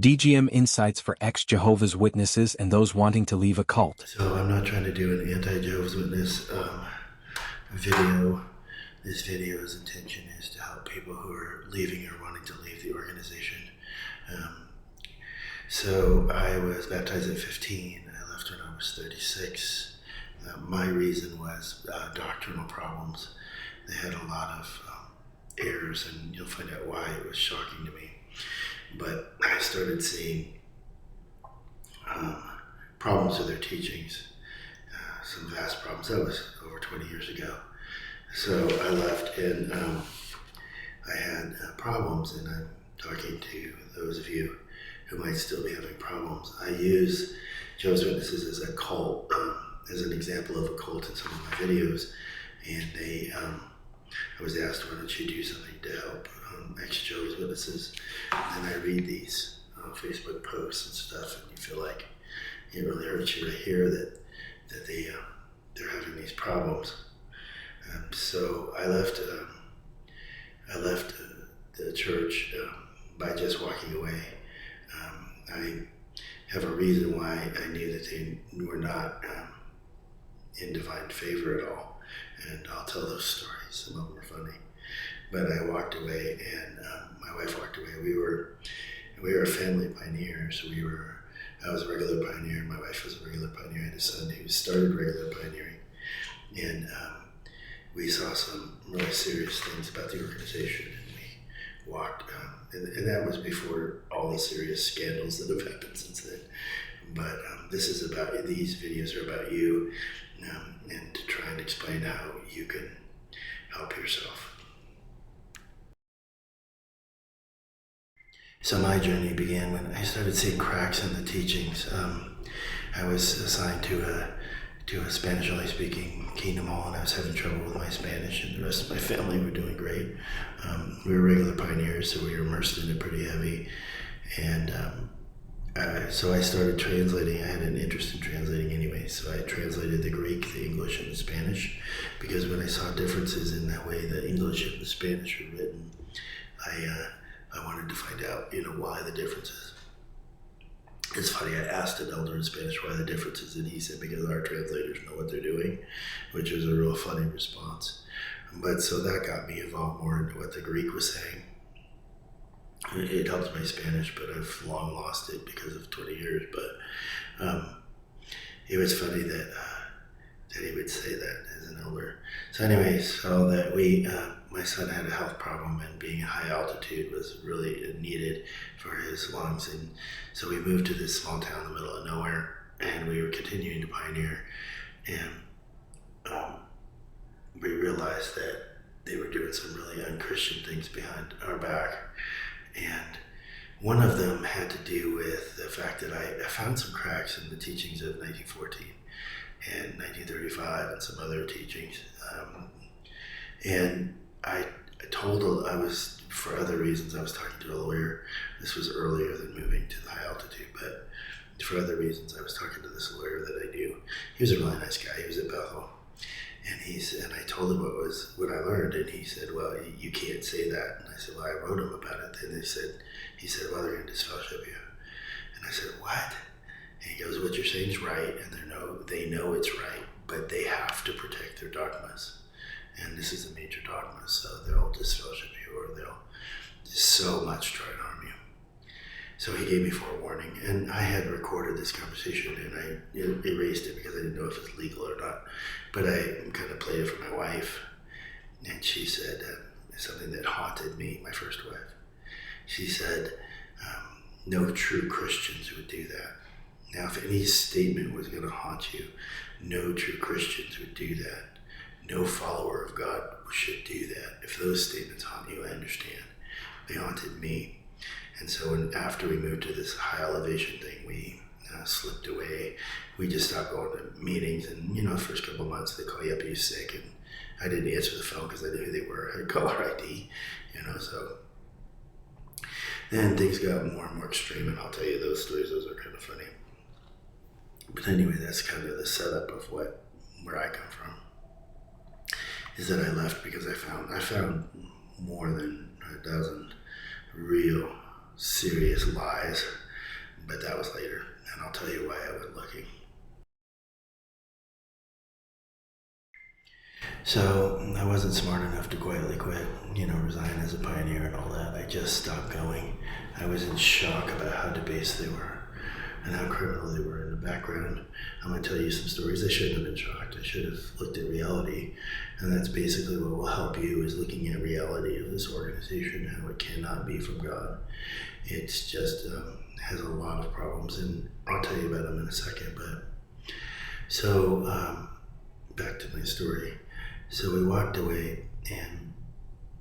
DGM Insights for ex-Jehovah's Witnesses and those wanting to leave a cult. So I'm not trying to do an anti-Jehovah's Witness video. This video's intention is to help people who are leaving or wanting to leave the organization. So I was baptized at 15. I left when I was 36. My reason was doctrinal problems. They had a lot of errors, and you'll find out why. It was shocking to me. But I started seeing problems with their teachings, some vast problems. That was over 20 years ago. So I left, and I had problems, and I'm talking to those of you who might still be having problems. I use Jehovah's Witnesses as a cult, as an example of a cult in some of my videos, and I was asked, why don't you do something to help ex-Jehovah's Witnesses? And then I read these Facebook posts and stuff, and you feel like it really hurts you to hear that they're having these problems. So I left the church by just walking away. I have a reason why I knew that they were not in divine favor at all, and I'll tell those stories. Some of them are funny. But I walked away, and my wife walked away. We were a family pioneer, so I was a regular pioneer, and my wife was a regular pioneer. I had a son who started regular pioneering, and we saw some really serious things about the organization, and we walked, and that was before all the serious scandals that have happened since then. But these videos are about you, and to try and explain how you can help yourself. So my journey began when I started seeing cracks in the teachings. I was assigned to a Spanish-only speaking kingdom hall, and I was having trouble with my Spanish, and the rest of my family were doing great. We were regular pioneers, so we were immersed in it pretty heavy. And so I started translating. I had an interest in translating anyway, so I translated the Greek, the English, and the Spanish, because when I saw differences in the way the English and the Spanish were written, I wanted to find out, why the differences. It's funny, I asked an elder in Spanish why the differences, and he said, because our translators know what they're doing, which was a real funny response. But so that got me involved more into what the Greek was saying. It helped my Spanish, but I've long lost it because of 20 years. But it was funny that he would say that as an elder. So anyway, my son had a health problem, and being at high altitude was really needed for his lungs. And so we moved to this small town in the middle of nowhere, and we were continuing to pioneer. And we realized that they were doing some really unchristian things behind our back. And one of them had to do with the fact that I found some cracks in the teachings of 1914 and 1935 and some other teachings. And for other reasons, I was talking to a lawyer. This was earlier than moving to the high altitude, but for other reasons, I was talking to this lawyer that I knew. He was a really nice guy. He was at Bethel. And I told him what I learned, and he said, well, you can't say that. And I said, well, I wrote him about it. And he said, well, they're going to disfellowship you. And I said, what? And he goes, what you're saying is right, and they know it's right, but they have to protect their dogmas. And this is a major dogma, so they'll disfellowship you, or they'll so much try to harm you. So he gave me forewarning, and I had recorded this conversation, and I erased it because I didn't know if it's legal or not. But I kind of played it for my wife, and she said something that haunted me, my first wife. She said, no true Christians would do that. Now, if any statement was going to haunt you, no true Christians would do that. No follower of God should do that. If those statements haunt you, I understand. They haunted me. And so after we moved to this high elevation thing, we slipped away. We just stopped going to meetings, and the first couple of months they call you up, you're sick, and I didn't answer the phone because I knew who they were. I had caller ID, so then things got more and more extreme, and I'll tell you those stories. Those are kind of funny. But anyway, that's kind of the setup of where I come from. Is that I left because I found more than a dozen real serious lies was later, and I'll tell you why I went looking. So I wasn't smart enough to quietly quit, resign as a pioneer and all that. I just stopped going. I was in shock about how debased they were and how criminal they were in the background. I'm going to tell you some stories. I shouldn't have been shocked. I should have looked at reality. And that's basically what will help you, is looking at reality of this organization, how it cannot be from God. It's just has a lot of problems, and I'll tell you about them in a second. But so back to my story. So we walked away, and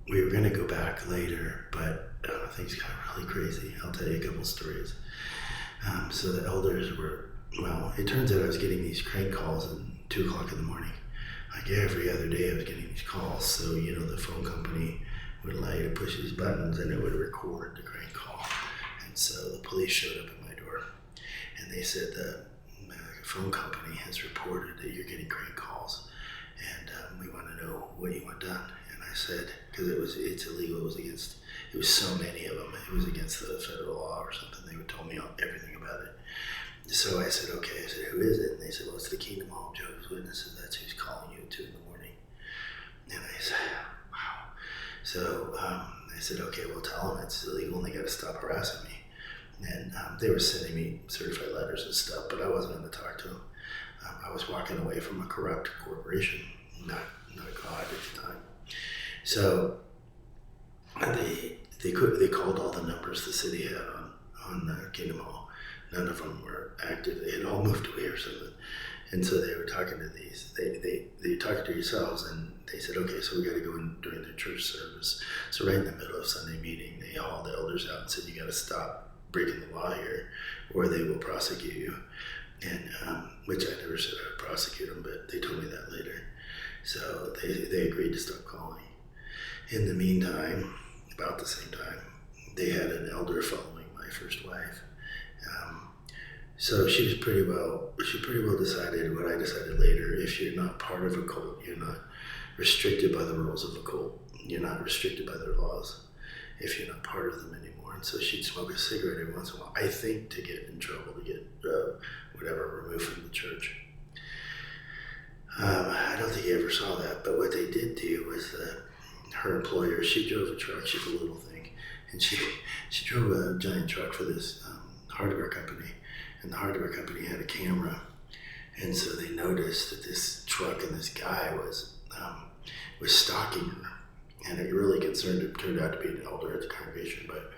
we were going to go back later, but things got really crazy. I'll tell you a couple stories. So the elders were, it turns out I was getting these crank calls at 2 o'clock in the morning. Like every other day I was getting these calls. So, the phone company would allow you to push these buttons and it would record the crank call. And so the police showed up at my door, and they said the phone company has reported that you're getting crank calls, and we want to know what you want done. And I said, because it's illegal, it was so many of them, it was against the federal law or something. They would tell me everything about it. So I said, okay. I said, who is it? And they said, well, it's the Kingdom Hall of Jehovah's Witnesses. That's who's calling you at 2 in the morning. And I said, wow. So I said, okay, well, tell them it's illegal and they got to stop harassing me. And they were sending me certified letters and stuff, but I wasn't going to talk to them. I was walking away from a corrupt corporation, not God at the time. So they called all the numbers the city had on Kingdom Hall. None of them were active. They had all moved away or something. And so they were talking to these. They talked to yourselves, and they said, okay, so we got to go in during the church service. So right in the middle of Sunday meeting, they hauled the elders out and said, you got to stop breaking the law here, or they will prosecute you. And which I never said I would prosecute them, but they told me that later. So they agreed to stop calling. In the meantime, about the same time, they had an elder following my first wife. So she pretty well decided what I decided later. If you're not part of a cult, you're not restricted by the rules of a cult. You're not restricted by their laws if you're not part of them anymore. And so she'd smoke a cigarette every once in a while, I think to get in trouble, to get whatever removed from the church. I don't think he ever saw that, but what they did do was that her employer, she drove a truck. She's a little thing, and she drove a giant truck for this hardware company, and the hardware company had a camera, and so they noticed that this truck and this guy was stalking her, and it really concerned him. Turned out to be an elder at the congregation, but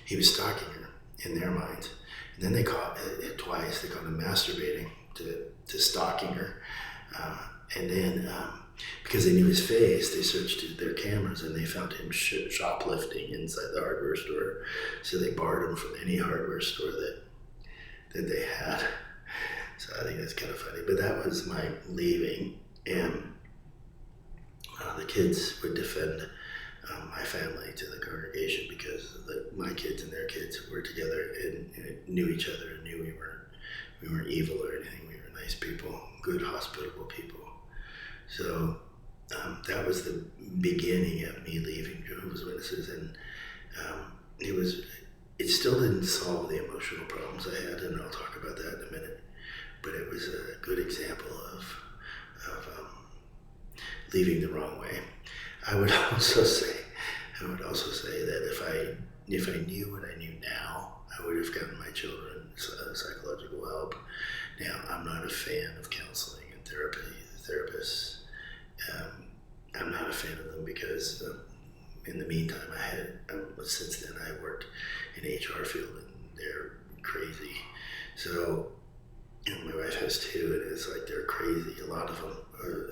he was stalking her in their minds. And then they caught it twice. They caught him masturbating to stalking her, and then because they knew his face, they searched their cameras and they found him shoplifting inside the hardware store. So they barred him from any hardware store that they had. So I think that's kind of funny. But that was my leaving, and the kids would defend my family to the congregation, because my kids and their kids were together and knew each other and knew we weren't evil or anything. We were nice people, good, hospitable people. So that was the beginning of me leaving Jehovah's Witnesses, and it still didn't solve the emotional problems I had, and I'll talk about that in a minute. But it was a good example of leaving the wrong way. I would also say that if I knew what I knew now, I would have gotten my children psychological help. Now, I'm not a fan of counseling and therapists. I'm not a fan of them because in the meantime, since then I worked in the HR field, and they're crazy. So, my wife has 2, and it's like they're crazy. A lot of them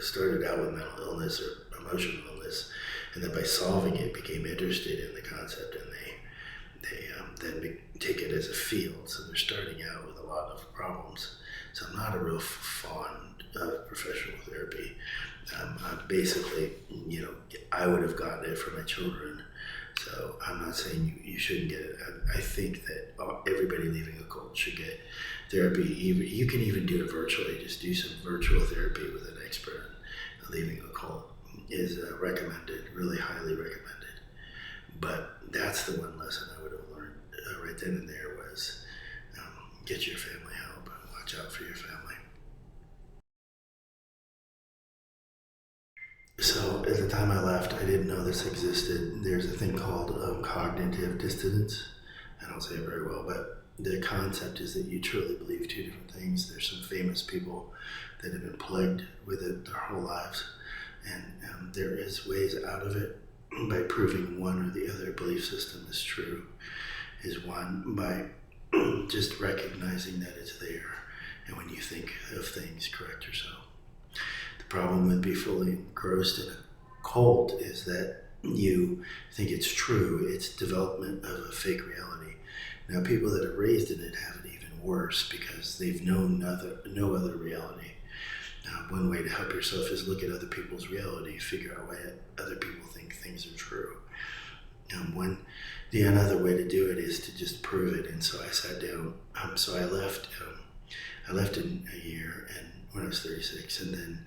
started out with mental illness or emotional illness, and then by solving it, became interested in the concept, and they then take it as a field. So they're starting out with a lot of problems. So I'm not a real fond of professional therapy. Basically, I would have gotten it for my children. So I'm not saying you shouldn't get it. I think that everybody leaving a cult should get therapy. You can even do it virtually. Just do some virtual therapy with an expert. Leaving a cult is recommended, really highly recommended. But that's the one lesson I would have learned right then and there was get your family help. Watch out for your family. So at the time I left, I didn't know this existed. There's a thing called cognitive dissonance. I don't say it very well, but the concept is that you truly believe two different things. There's some famous people that have been plagued with it their whole lives, and there is ways out of it by proving one or the other belief system is true. Is one by just recognizing that it's there, and when you think of things, correct yourself. The problem with being fully engrossed in a cult is that you think it's true. It's development of a fake reality. Now, people that are raised in it have it even worse because they've known no other reality. One way to help yourself is look at other people's reality, figure out why other people think things are true. Another way to do it is to just prove it. And so I sat down. So I left. I left in a year, and when I was 36, and then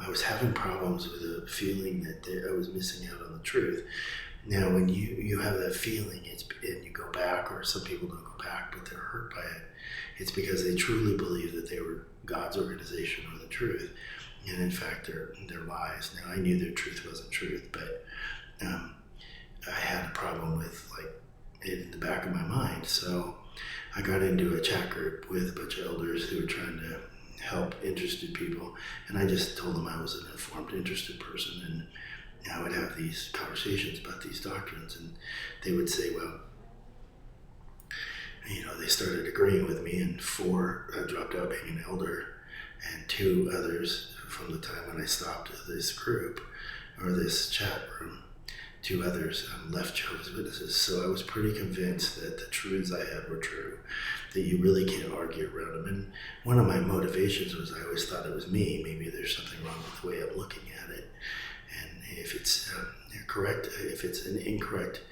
I was having problems with a feeling that I was missing out on the truth. Now, when you have that feeling, and you go back, or some people don't go back, but they're hurt by it, it's because they truly believe that they were God's organization or the truth, and in fact, they're lies. Now, I knew their truth wasn't truth, but I had a problem with it in the back of my mind. So I got into a chat group with a bunch of elders who were trying to help interested people, and I just told them I was an informed, interested person, and I would have these conversations about these doctrines, and they would say, well, they started agreeing with me, and 4 dropped out being an elder, and 2 others from the time when I stopped this group or this chat room, 2 others left Jehovah's Witnesses. So I was pretty convinced that the truths I had were true, that you really can't argue around them. And one of my motivations was I always thought it was me. Maybe there's something wrong with the way I'm looking at it. And if it's correct, if it's an incorrect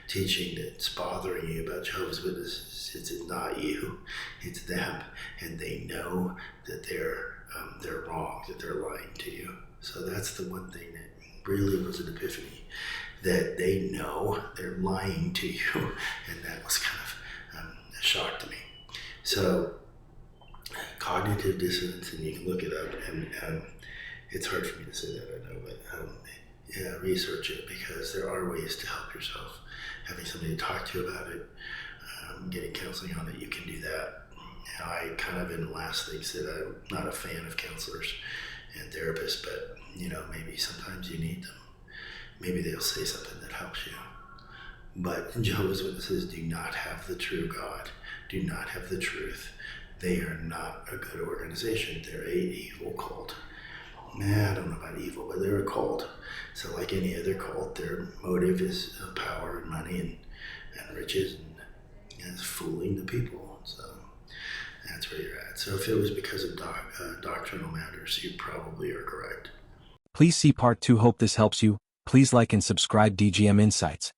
teaching that's bothering you about Jehovah's Witnesses, it's not you, it's them. And they know that they're wrong, that they're lying to you. So that's the one thing that really was an epiphany, that they know they're lying to you, and that was kind of a shock to me. So, cognitive dissonance, and you can look it up, and it's hard for me to say that, I know, but research it, because there are ways to help yourself. Having somebody to talk to about it, getting counseling on it, you can do that. I kind of in the last thing said I'm not a fan of counselors and therapists, but maybe sometimes you need them. Maybe they'll say something that helps you. But Jehovah's Witnesses do not have the true God, do not have the truth. They are not a good organization. They're an evil cult. I don't know about evil, but they're a cult. So like any other cult, their motive is power and money and riches, and it's fooling the people. So that's where you're at. So if it was because of doctrinal matters, you probably are correct. Please see Part 2. Hope this helps you. Please like and subscribe DGM Insights.